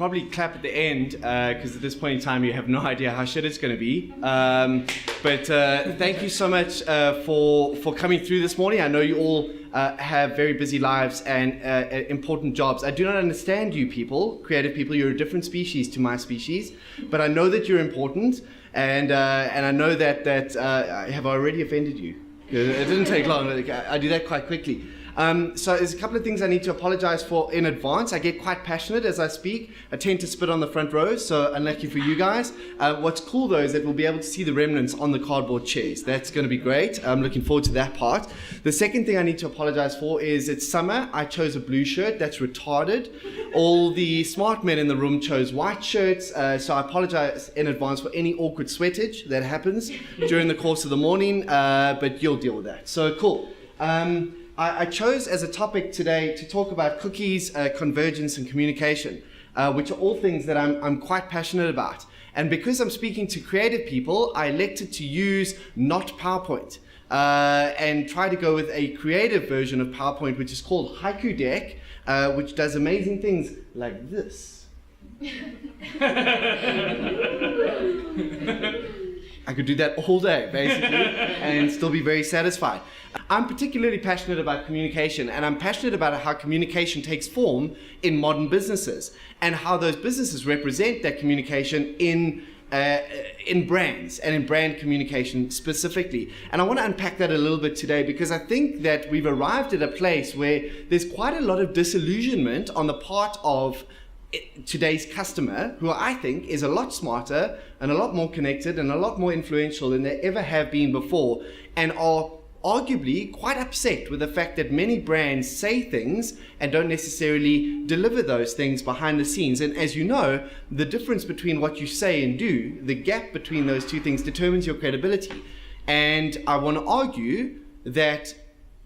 probably clap at the end because at this point in time you have no idea how shit it's going to be. But thank you so much for coming through this morning. I know you all have very busy lives and important jobs. I do not understand you people, creative people. You're a different species to my species, but I know that you're important, and I know that I have already offended you. It didn't take long. I do that quite quickly. So there's a couple of things I need to apologize for in advance. I get quite passionate as I speak. I tend to spit on the front rows, so unlucky for you guys. What's cool though is that we'll be able to see the remnants on the cardboard chairs. That's going to be great. I'm looking forward to that part. The second thing I need to apologize for is it's summer. I chose a blue shirt. That's retarded. All the smart men in the room chose white shirts, so I apologize in advance for any awkward sweatage that happens during the course of the morning, but you'll deal with that. So cool. I chose as a topic today to talk about cookies, convergence, and communication, which are all things that I'm quite passionate about. And because I'm speaking to creative people, I elected to use not PowerPoint and try to go with a creative version of PowerPoint, which is called Haiku Deck, which does amazing things like this. I could do that all day, basically, and still be very satisfied. I'm particularly passionate about communication, and I'm passionate about how communication takes form in modern businesses, and how those businesses represent that communication in brands, and in brand communication specifically. And I want to unpack that a little bit today, because I think that we've arrived at a place where there's quite a lot of disillusionment on the part of today's customer, who I think is a lot smarter and a lot more connected and a lot more influential than they ever have been before, and are arguably quite upset with the fact that many brands say things and don't necessarily deliver those things behind the scenes. And as you know, the difference between what you say and do, the gap between those two things, determines your credibility. And I want to argue that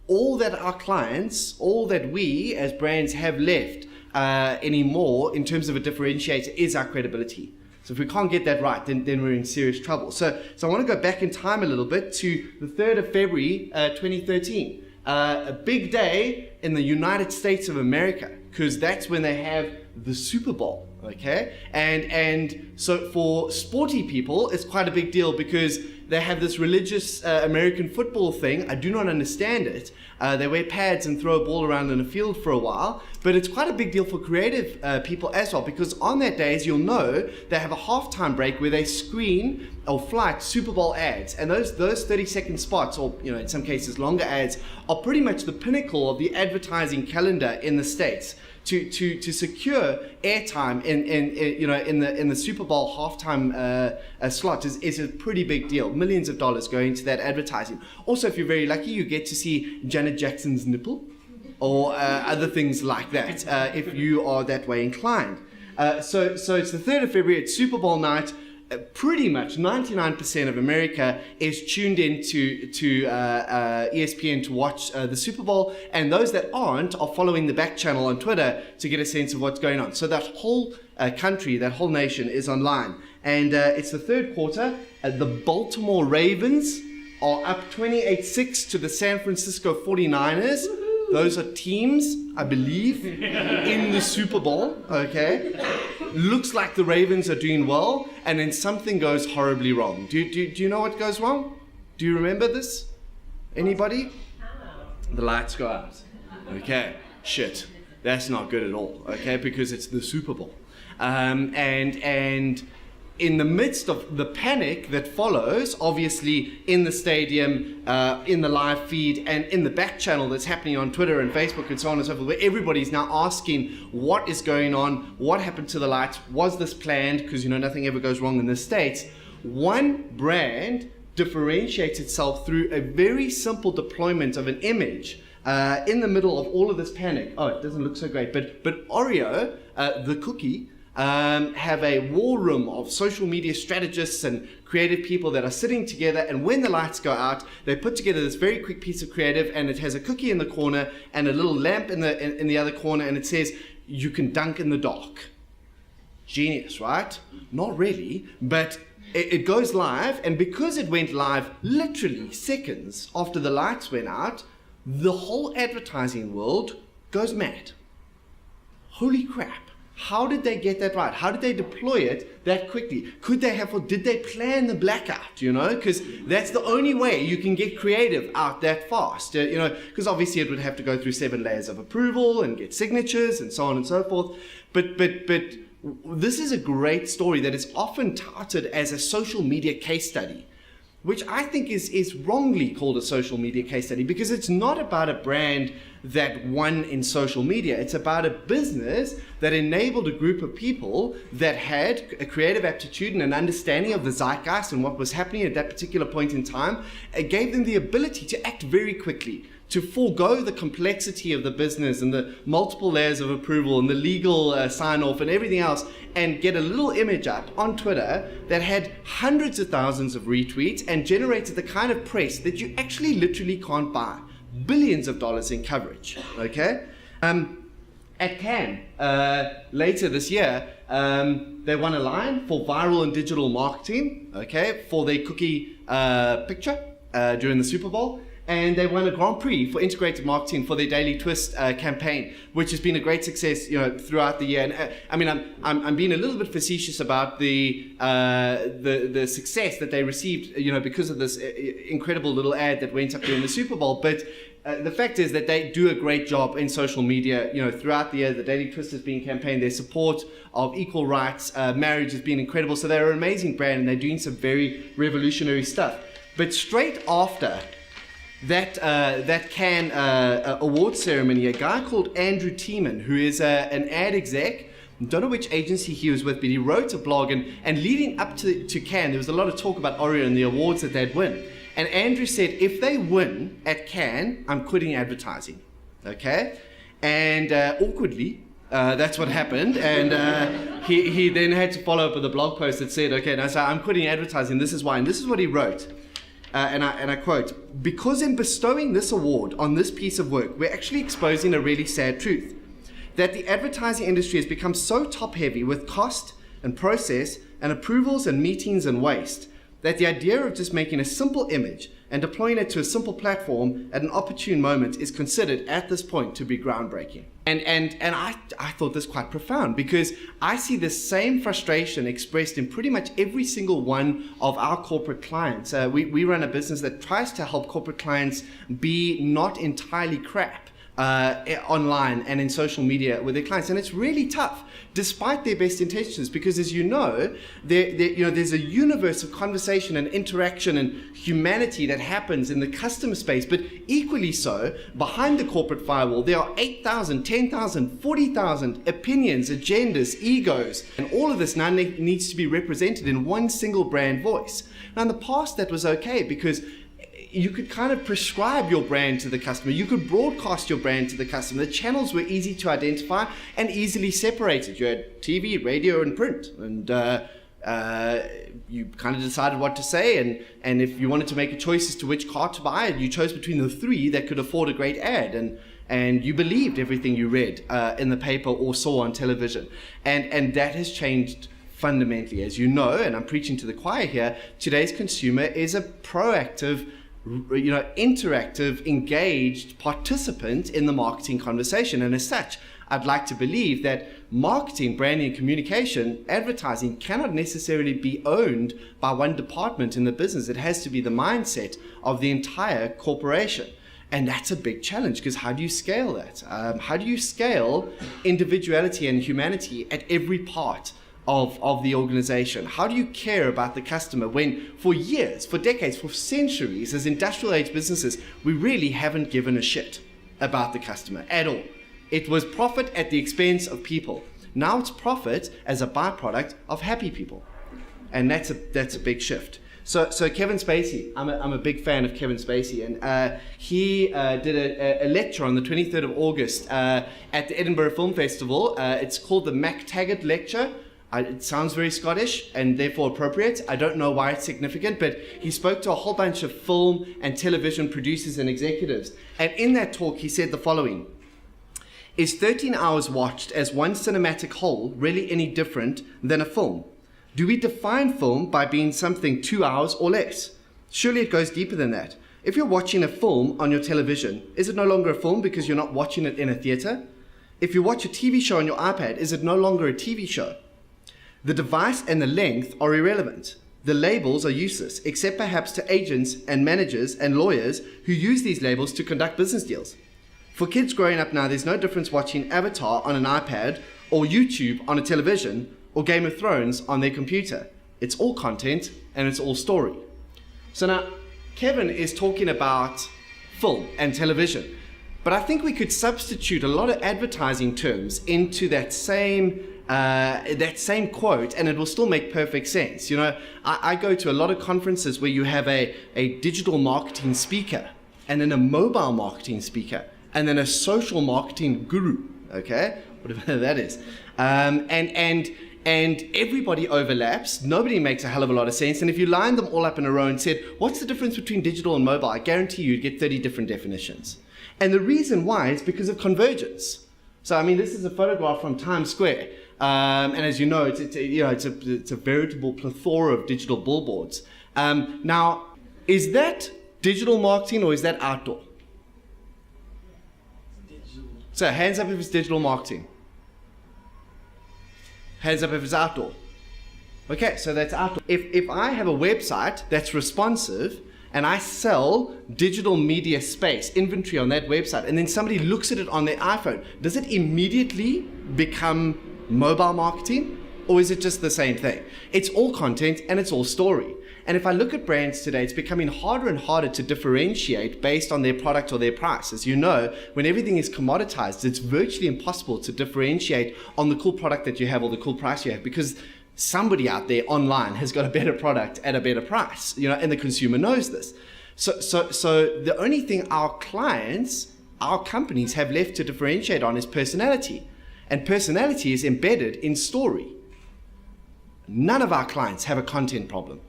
all that our clients, all that we as brands have left anymore in terms of a differentiator is our credibility. So if we can't get that right, then we're in serious trouble. So I want to go back in time a little bit to the 3rd of February, 2013. A big day in the United States of America, because that's when they have the Super Bowl, okay? And so for sporty people, it's quite a big deal because they have this religious American football thing. I do not understand it. They wear pads and throw a ball around in a field for a while, but it's quite a big deal for creative people as well, because on that day, as you'll know, they have a halftime break where they screen or flight Super Bowl ads, and those 30-second spots, or in some cases longer ads, are pretty much the pinnacle of the advertising calendar in the States. To secure airtime in the Super Bowl halftime slot is a pretty big deal. Millions of dollars going to that advertising. Also, if you're very lucky, you get to see Janet Jackson's nipple or other things like that if you are that way inclined. So it's the 3rd of February. It's Super Bowl night. Pretty much 99% of America is tuned into ESPN to watch the Super Bowl, and those that aren't are following the back channel on Twitter to get a sense of what's going on. So that whole country, that whole nation is online, and it's the third quarter. The Baltimore Ravens are up 28-6 to the San Francisco 49ers. Those are teams, I believe, in the Super Bowl, okay? Looks like the Ravens are doing well, and then something goes horribly wrong. Do you know what goes wrong? Do you remember this? Anybody? The lights go out. Okay, shit. That's not good at all, okay? Because it's the Super Bowl. And in the midst of the panic that follows, obviously in the stadium, in the live feed, and in the back channel that's happening on Twitter and Facebook and so on and so forth, where everybody's now asking what is going on, what happened to the lights, was this planned, because nothing ever goes wrong in the States. One brand differentiates itself through a very simple deployment of an image in the middle of all of this panic. Oh, it doesn't look so great, but Oreo, the cookie, have a war room of social media strategists and creative people that are sitting together, and when the lights go out, they put together this very quick piece of creative, and it has a cookie in the corner and a little lamp in the other corner, and it says, "You can dunk in the dark." Genius, right? Not really, but it goes live, and because it went live literally seconds after the lights went out, the whole advertising world goes mad. Holy crap. How did they get that right? How did they deploy it that quickly? Did they plan the blackout, Because that's the only way you can get creative out that fast, because obviously it would have to go through 7 layers of approval and get signatures and so on and so forth. But this is a great story that is often touted as a social media case study, which I think is wrongly called a social media case study, because it's not about a brand that won in social media. It's about a business that enabled a group of people that had a creative aptitude and an understanding of the zeitgeist and what was happening at that particular point in time. It gave them the ability to act very quickly, to forego the complexity of the business and the multiple layers of approval and the legal sign-off and everything else, and get a little image up on Twitter that had hundreds of thousands of retweets and generated the kind of press that you actually literally can't buy. Billions of dollars in coverage, okay? At Cannes, later this year, they won a Lion for viral and digital marketing, okay, for their cookie picture during the Super Bowl. And they won a Grand Prix for integrated marketing for their Daily Twist campaign, which has been a great success, throughout the year. And I'm being a little bit facetious about the success that they received, because of this incredible little ad that went up during the Super Bowl. But the fact is that they do a great job in social media, throughout the year. The Daily Twist has been campaigned. Their support of equal rights, marriage has been incredible. So they're an amazing brand, and they're doing some very revolutionary stuff. But straight after that Cannes award ceremony, a guy called Andrew Tiemann, who is an ad exec, don't know which agency he was with, but he wrote a blog, and leading up to Cannes, there was a lot of talk about Oreo and the awards that they'd win. And Andrew said, if they win at Cannes, I'm quitting advertising. Okay? And awkwardly, that's what happened. And he then had to follow up with a blog post that said, okay, now so I'm quitting advertising, this is why. And this is what he wrote. And I quote, because in bestowing this award on this piece of work, we're actually exposing a really sad truth, that the advertising industry has become so top-heavy with cost and process and approvals and meetings and waste, that the idea of just making a simple image and deploying it to a simple platform at an opportune moment is considered at this point to be groundbreaking. And I thought this quite profound, because I see the same frustration expressed in pretty much every single one of our corporate clients. We run a business that tries to help corporate clients be not entirely crap online and in social media with their clients, and it's really tough despite their best intentions, because as there's a universe of conversation and interaction and humanity that happens in the customer space, but equally so behind the corporate firewall there are 8,000, 10,000, 40,000 opinions, agendas, egos, and all of this now needs to be represented in one single brand voice. Now in the past that was okay, because you could kind of prescribe your brand to the customer. You could broadcast your brand to the customer. The channels were easy to identify and easily separated. You had TV, radio, and print. And you kind of decided what to say. And if you wanted to make a choice as to which car to buy, you chose between the 3 that could afford a great ad. And you believed everything you read in the paper or saw on television. And that has changed fundamentally. As you know, and I'm preaching to the choir here, today's consumer is a proactive, interactive, engaged participant in the marketing conversation. And as such, I'd like to believe that marketing, branding, and communication, advertising cannot necessarily be owned by one department in the business. It has to be the mindset of the entire corporation. And that's a big challenge, because how do you scale that? How do you scale individuality and humanity at every part of the organization? How do you care about the customer when for years, for decades, for centuries, as industrial age businesses, we really haven't given a shit about the customer at all? It was profit at the expense of people. Now it's profit as a byproduct of happy people. And that's a big shift. So Kevin Spacey, I'm a big fan of Kevin Spacey, and he did a lecture on the 23rd of August at the Edinburgh Film Festival. It's called the MacTaggart Lecture. It sounds very Scottish and therefore appropriate. I don't know why it's significant, but he spoke to a whole bunch of film and television producers and executives. And in that talk, he said the following: is 13 hours watched as one cinematic whole really any different than a film? Do we define film by being something 2 hours or less? Surely it goes deeper than that. If you're watching a film on your television, is it no longer a film because you're not watching it in a theater? If you watch a TV show on your iPad, is it no longer a TV show? The device and the length are irrelevant. The labels are useless, except perhaps to agents and managers and lawyers who use these labels to conduct business deals. For kids growing up now, there's no difference watching Avatar on an iPad or YouTube on a television or Game of Thrones on their computer. It's all content and it's all story. So now, Kevin is talking about film and television, but I think we could substitute a lot of advertising terms into that same quote, and it will still make perfect sense. You know, I go to a lot of conferences where you have a digital marketing speaker, and then a mobile marketing speaker, and then a social marketing guru, okay? Whatever that is. And everybody overlaps. Nobody makes a hell of a lot of sense. And if you lined them all up in a row and said, what's the difference between digital and mobile? I guarantee you'd get 30 different definitions. And the reason why is because of convergence. So, I mean, this is a photograph from Times Square. And as you know, it's a veritable plethora of digital billboards. Now, is that digital marketing or is that outdoor? Digital. So, hands up if it's digital marketing. Hands up if it's outdoor. Okay, so that's outdoor. If I have a website that's responsive and I sell digital media space, inventory on that website, and then somebody looks at it on their iPhone, does it immediately become mobile marketing, or is it just the same thing? It's all content and it's all story. And if I look at brands today, it's becoming harder and harder to differentiate based on their product or their price. As you know, when everything is commoditized, it's virtually impossible to differentiate on the cool product that you have or the cool price you have, because somebody out there online has got a better product at a better price, you know, and the consumer knows this. So the only thing our clients, our companies have left to differentiate on is personality. And personality is embedded in story. None of our clients have a content problem.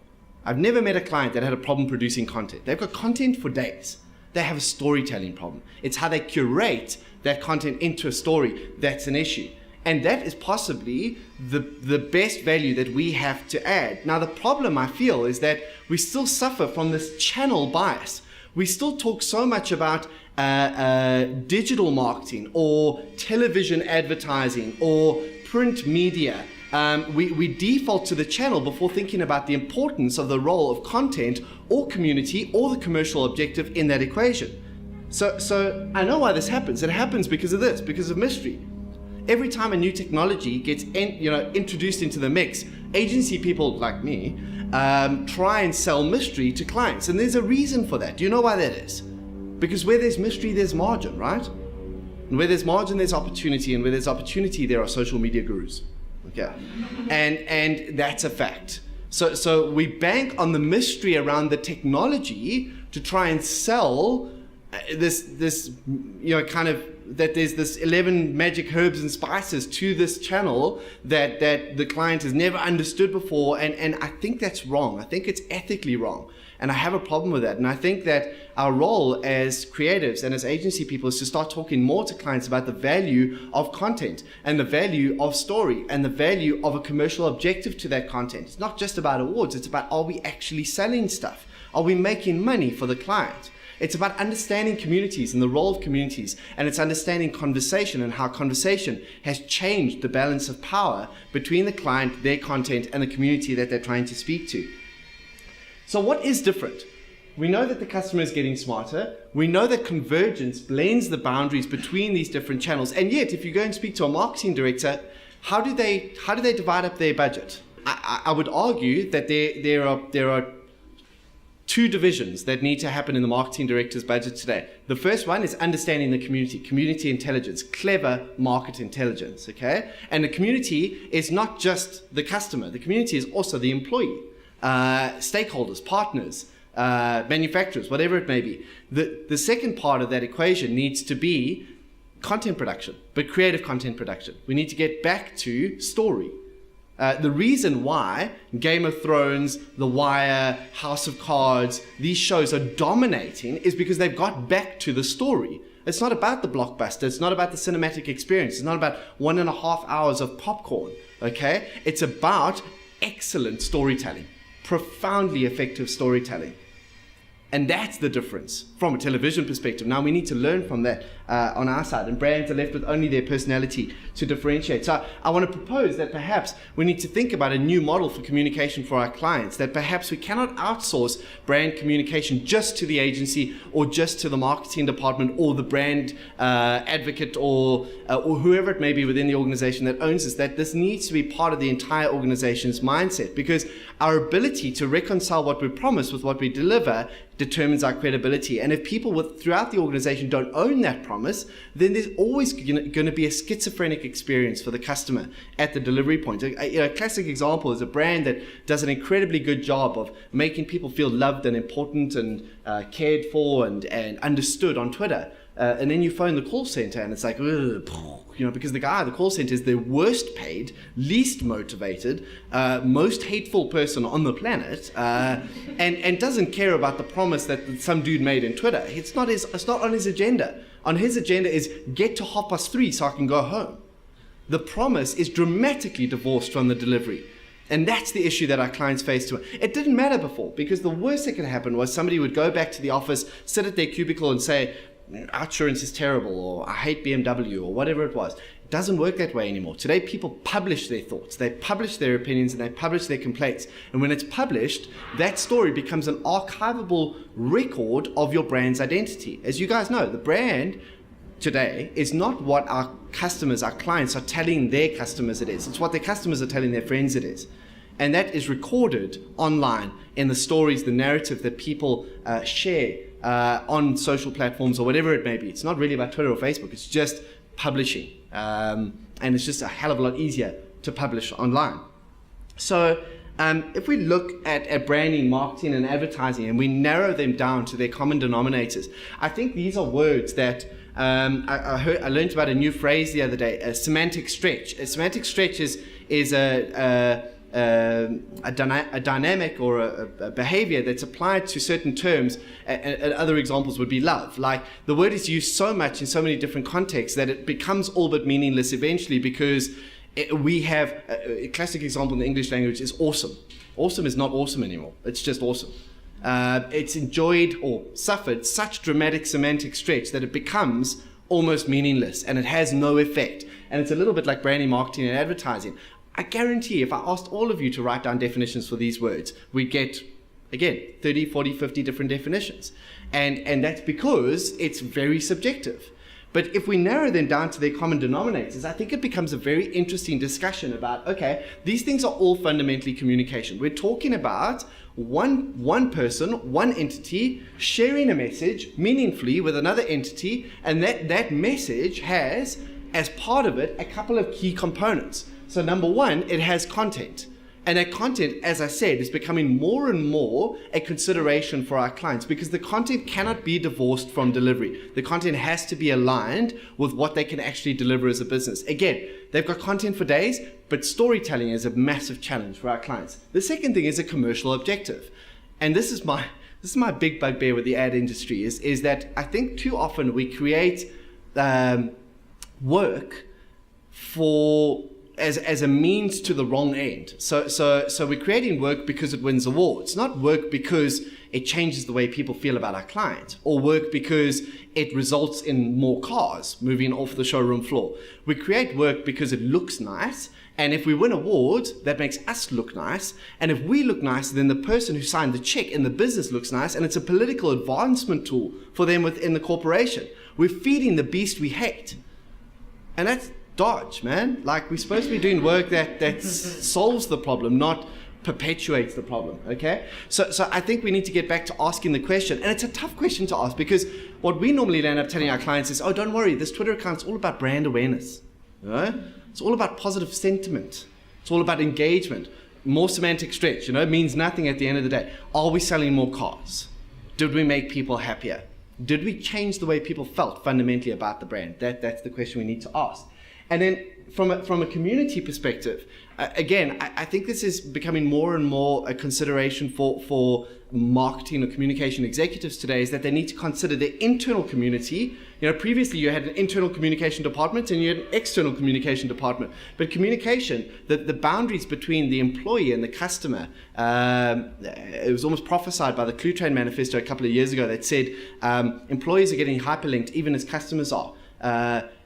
I've never met a client that had a problem producing content. They've got content for days. They have a storytelling problem. It's how they curate that content into a story that's an issue. And that is possibly the best value that we have to add. Now, the problem I feel is that we still suffer from this channel bias. We still talk so much about digital marketing or television advertising or print media. We default to the channel before thinking about the importance of the role of content or community or the commercial objective in that equation. So I know why this happens. It happens because of this, because of mystery. Every time a new technology gets introduced into the mix, agency people like me try and sell mystery to clients. And there's a reason for that. Do you know why that is? Because where there's mystery, there's margin, right? And where there's margin, there's opportunity. And where there's opportunity, there are social media gurus. Okay, and that's a fact. So we bank on the mystery around the technology to try and sell this kind of that there's this 11 magic herbs and spices to this channel that the client has never understood before, and I think that's wrong. I think it's ethically wrong. And I have a problem with that. And I think that our role as creatives and as agency people is to start talking more to clients about the value of content and the value of story and the value of a commercial objective to that content. It's not just about awards. It's about, are we actually selling stuff? Are we making money for the client? It's about understanding communities and the role of communities, and it's understanding conversation and how conversation has changed the balance of power between the client, their content, and the community that they're trying to speak to. So what is different? We know that the customer is getting smarter. We know that convergence blends the boundaries between these different channels. And yet, if you go and speak to a marketing director, how do they divide up their budget? I would argue that there are two divisions that need to happen in the marketing director's budget today. The first one is understanding the community intelligence, clever market intelligence, okay? And the community is not just the customer. The community is also the employee. Stakeholders, partners, manufacturers, whatever it may be. The second part of that equation needs to be content production, but creative content production. We need to get back to story. The reason why Game of Thrones, The Wire, House of Cards, these shows are dominating is because they've got back to the story. It's not about the blockbuster. It's not about the cinematic experience. It's not about 1.5 hours of popcorn, okay? It's about excellent storytelling. Profoundly effective storytelling. And that's the difference from a television perspective. Now we need to learn from that on our side, and brands are left with only their personality to differentiate. So I want to propose that perhaps we need to think about a new model for communication for our clients, that perhaps we cannot outsource brand communication just to the agency or just to the marketing department or the brand advocate or whoever it may be within the organization that owns this, that this needs to be part of the entire organization's mindset, because our ability to reconcile what we promise with what we deliver determines our credibility. And if people throughout the organization don't own that promise, then there's always going to be a schizophrenic experience for the customer at the delivery point. A classic example is a brand that does an incredibly good job of making people feel loved and important and cared for and understood on Twitter. And then you phone the call center and it's like, because the guy at the call center is the worst paid, least motivated, most hateful person on the planet, and doesn't care about the promise that some dude made in Twitter. It's not on his agenda. On his agenda is get to 3:30 so I can go home. The promise is dramatically divorced from the delivery. And that's the issue that our clients face to it. It didn't matter before, because the worst that could happen was somebody would go back to the office, sit at their cubicle and say, our insurance is terrible, or I hate BMW, or whatever it was. It doesn't work that way anymore. Today, people publish their thoughts, they publish their opinions, and they publish their complaints. And when it's published, that story becomes an archivable record of your brand's identity. As you guys know, the brand today is not what our customers, our clients are telling their customers it is. It's what their customers are telling their friends it is. And that is recorded online in the stories, the narrative that people share on social platforms or whatever it may be. It's not really about Twitter or Facebook, it's just publishing. And it's just a hell of a lot easier to publish online. So if we look at branding, marketing, and advertising, and we narrow them down to their common denominators, I think these are words that I learned about a new phrase the other day, a semantic stretch. A semantic stretch is a dynamic or a behavior that's applied to certain terms, and other examples would be love. Like, the word is used so much in so many different contexts that it becomes all but meaningless eventually, because we have a classic example in the English language is awesome. Awesome is not awesome anymore. It's just awesome. It's enjoyed or suffered such dramatic semantic stretch that it becomes almost meaningless and it has no effect. And it's a little bit like branding, marketing, and advertising. I guarantee if I asked all of you to write down definitions for these words, we'd get, again, 30, 40, 50 different definitions. And that's because it's very subjective. But if we narrow them down to their common denominators, I think it becomes a very interesting discussion about, okay, these things are all fundamentally communication. We're talking about one person, one entity, sharing a message meaningfully with another entity, and that message has, as part of it, a couple of key components. So number one, it has content. And that content, as I said, is becoming more and more a consideration for our clients, because the content cannot be divorced from delivery. The content has to be aligned with what they can actually deliver as a business. Again, they've got content for days, but storytelling is a massive challenge for our clients. The second thing is a commercial objective. And this is my big bugbear with the ad industry, is that I think too often we create work as a means to the wrong end. So we're creating work because it wins awards, not work because it changes the way people feel about our client, or work because it results in more cars moving off the showroom floor. We create work because it looks nice, and if we win awards, that makes us look nice, and if we look nice, then the person who signed the check in the business looks nice, and it's a political advancement tool for them within the corporation. We're feeding the beast we hate. And that's dodge, man. Like, we're supposed to be doing work that solves the problem, not perpetuates the problem, okay? So I think we need to get back to asking the question, and it's a tough question to ask, because what we normally end up telling our clients is, oh, don't worry, this Twitter account's all about brand awareness, you know? It's all about positive sentiment. It's all about engagement. More semantic stretch, it means nothing at the end of the day. Are we selling more cars? Did we make people happier? Did we change the way people felt fundamentally about the brand? That's the question we need to ask. And then from a community perspective, again, I think this is becoming more and more a consideration for marketing or communication executives today, is that they need to consider their internal community. Previously you had an internal communication department and you had an external communication department. But communication, the boundaries between the employee and the customer, it was almost prophesied by the Clue Train Manifesto a couple of years ago that said employees are getting hyperlinked even as customers are.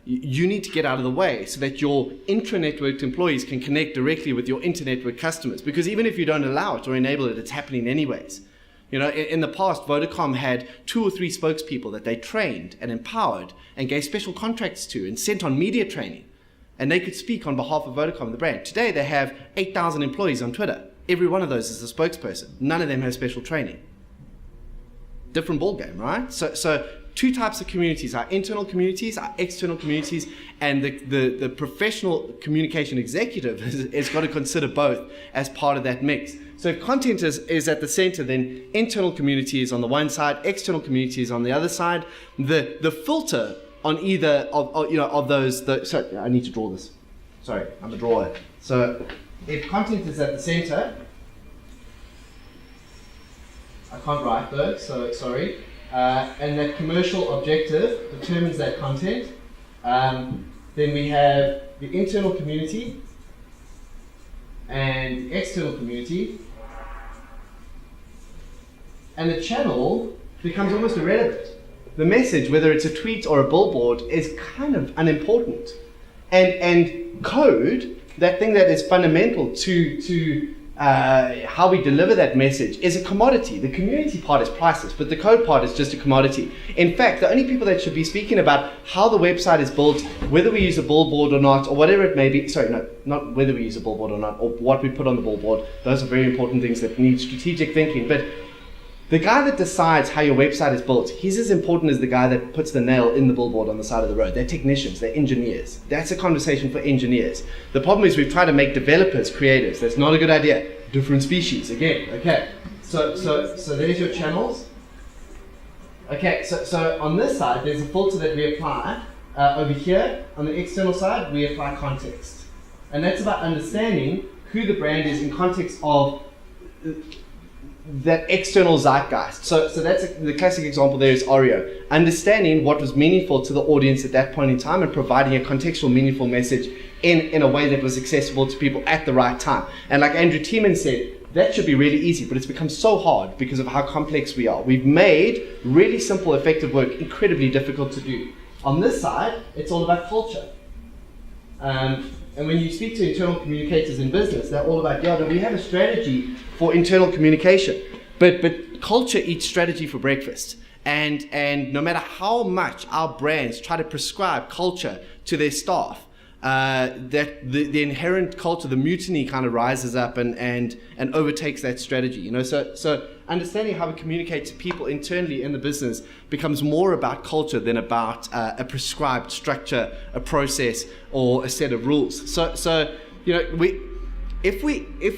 You need to get out of the way so that your intra-networked employees can connect directly with your inter-network customers, because even if you don't allow it or enable it, it's happening anyways. In the past, Vodacom had 2 or 3 spokespeople that they trained and empowered and gave special contracts to and sent on media training, and they could speak on behalf of Vodacom, the brand. Today they have 8,000 employees on Twitter. Every one of those is a spokesperson. None of them have special training. Different ballgame, right? So 2 types of communities: our internal communities, our external communities, and the professional communication executive has got to consider both as part of that mix. So if content is at the center, then internal community is on the one side, external community is on the other side. The filter on either of those. Sorry, I need to draw this. Sorry, I'm a drawer. So if content is at the center, I can't write though, so sorry. And that commercial objective determines that content. Then we have the internal community and external community. And the channel becomes almost irrelevant. The message, whether it's a tweet or a billboard, is kind of unimportant. And code, that thing that is fundamental to how we deliver that message, is a commodity. The community part is priceless, but the code part is just a commodity. In fact, the only people that should be speaking about how the website is built, whether we use a billboard or not, or whatever it may be, sorry, no, not whether we use a billboard or not, or what we put on the billboard, those are very important things that need strategic thinking. But the guy that decides how your website is built, he's as important as the guy that puts the nail in the billboard on the side of the road. They're technicians, they're engineers. That's a conversation for engineers. The problem is we've tried to make developers creatives. That's not a good idea. Different species, again, okay. So there's your channels. Okay, so on this side, there's a filter that we apply. Over here, on the external side, we apply context. And that's about understanding who the brand is in context of that external zeitgeist. So that's the classic example there is Oreo. Understanding what was meaningful to the audience at that point in time and providing a contextual, meaningful message in a way that was accessible to people at the right time. And like Andrew Tiemann said, that should be really easy, but it's become so hard because of how complex we are. We've made really simple, effective work incredibly difficult to do. On this side, it's all about culture. And when you speak to internal communicators in business, they're all about, we have a strategy for internal communication, but culture eats strategy for breakfast. And no matter how much our brands try to prescribe culture to their staff, that the inherent culture, the mutiny kind of rises up and overtakes that strategy. So understanding how we communicate to people internally in the business becomes more about culture than about a prescribed structure, a process, or a set of rules. So if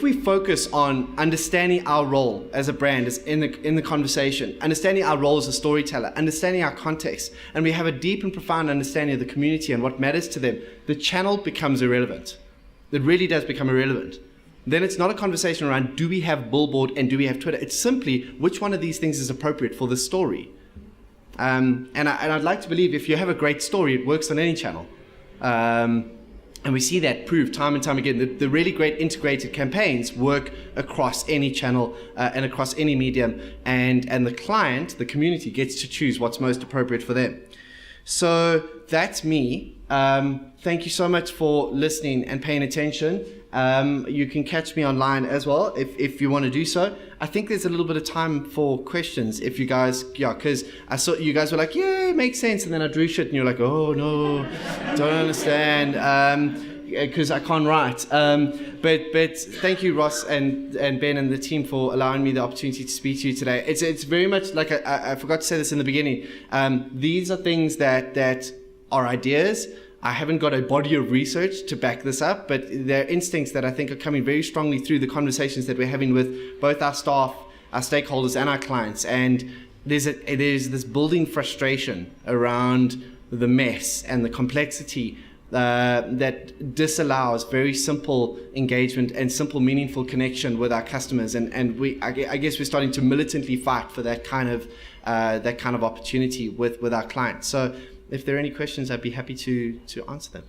we focus on understanding our role as a brand as in the conversation, understanding our role as a storyteller, understanding our context, and we have a deep and profound understanding of the community and what matters to them, the channel becomes irrelevant. It really does become irrelevant. Then it's not a conversation around do we have billboard and do we have Twitter. It's simply which one of these things is appropriate for this story. And I'd like to believe if you have a great story, it works on any channel. And we see that proved time and time again. The really great integrated campaigns work across any channel and across any medium. And the client, the community, gets to choose what's most appropriate for them. So that's me. Thank you so much for listening and paying attention. You can catch me online as well if you want to do so. I think there's a little bit of time for questions if you guys, because I saw you guys were like, yeah, it makes sense. And then I drew shit and you're like, oh no, don't understand, because I can't write. But thank you, Ross and Ben and the team for allowing me the opportunity to speak to you today. It's very much like, I forgot to say this in the beginning. These are things that are ideas. I haven't got a body of research to back this up, but they're instincts that I think are coming very strongly through the conversations that we're having with both our staff, our stakeholders, and our clients. And there's this building frustration around the mess and the complexity that disallows very simple engagement and simple, meaningful connection with our customers. And I guess we're starting to militantly fight for that kind of opportunity with our clients. So if there are any questions, I'd be happy to answer them.